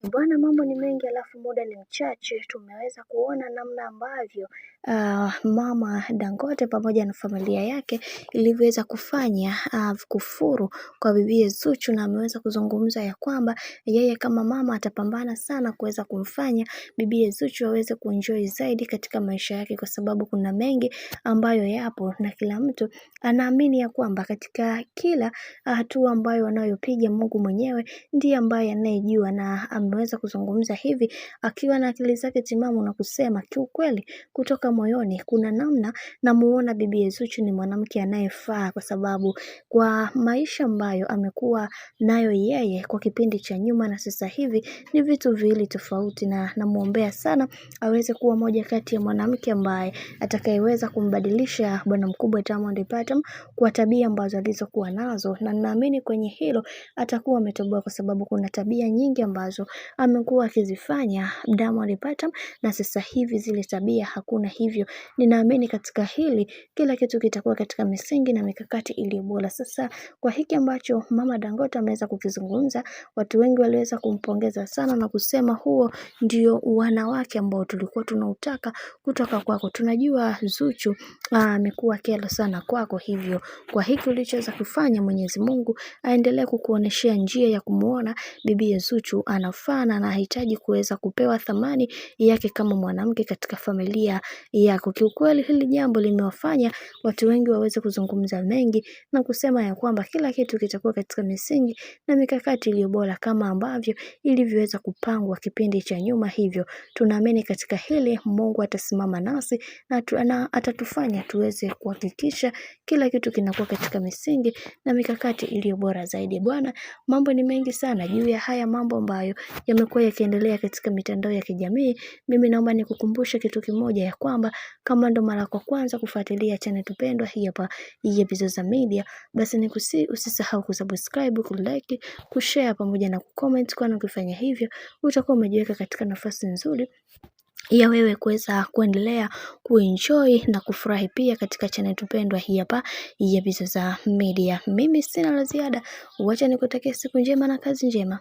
Bwana, mambo ni mengi alafu muda ni mchache. Tumeweza kuona namna ambavyo mama Dangote pamoja na familia yake ilivyoweza kufanya kufuru kwa bibiye Zuchu, na ameweza kuzungumza ya kwamba yeye kama mama atapambana sana kuweza kumfanya bibiye Zuchu aweze kuenjoy zaidi katika maisha yake, kwa sababu kuna mengi ambayo yapo na kila mtu anaamini ya kwamba katika kila hatua ambayo wanayopiga Mungu mwenyewe ndiye ambaye anayejua, na ameweza kuzungumza hivi akiwa na akili zake timamu na kusema kiukweli kutoka moyoni, kuna namna namuona bibiye Zuchu ni mwanamke anayefaa, kwa sababu kwa maisha ambayo amekuwa nayo yeye kwa kipindi cha nyuma na sasa hivi ni vitu viwili tofauti, na namuombea sana aweze kuwa moja kati ya mwanamke ambaye atakayeweza kumbadilisha bwana mkubwa Diamond Platnumz kwa tabia ambazo alizokuwa nazo, na naamini kwenye hilo atakuwa ametoboa, kwa sababu kuna tabia nyingi ambazo amekuwa akizifanya Diamond Platnumz na sasa hivi zile tabia hakuna. Hivyo ninaamini katika hili kila kitu kitakuwa katika misingi na mikakati iliyo bora. Sasa kwa hiki ambacho mama Dangote ameweza kukizungumza, watu wengi waliweza kumpongeza sana na kusema huo ndio wanawake ambao tulikuwa tunautaka kutoka kwako. Tunajua Zuchu amekuwa kero sana kwako, hivyo kwa hiki ulichoweza kufanya, Mwenyezi Mungu aendelee kukuoneshea njia ya kumuona bibiye Zuchu anafaa na anahitaji kuweza kupewa thamani yake kama mwanamke katika familia yako. Kiukweli hili jambo limewafanya watu wengi waweze kuzungumza mengi na kusema ya kwamba kila kitu kitakuwa katika misingi na mikakati iliyo bora kama ambavyo ilivyoweza kupangwa kipindi cha nyuma. Hivyo tunaamini katika hili Mungu atasimama nasi na atatufanya tuweze kuhakikisha kila kitu kinakuwa katika misingi na mikakati iliyo bora zaidi. Bwana, mambo ni mengi sana juu ya haya mambo ambayo yamekuwa yakiendelea katika mitandao ya kijamii. Mimi naomba nikukumbushe kitu kimoja, ya kwamba kama ndo mara kwa kwanza kufuatilia channel tupendwa hii hapa ya Bizoza Media, basi usisahau kusubscribe, kulike, kushare pamoja na kucomment, kwani ukifanya hivyo utakuwa umejiweka katika nafasi nzuri ya wewe kuweza kuendelea kuenjoy na kufurahi pia katika channel tupendwa hii hapa ya Bizoza Media. Mimi sina la ziada, wacha nikutakie siku njema na kazi njema.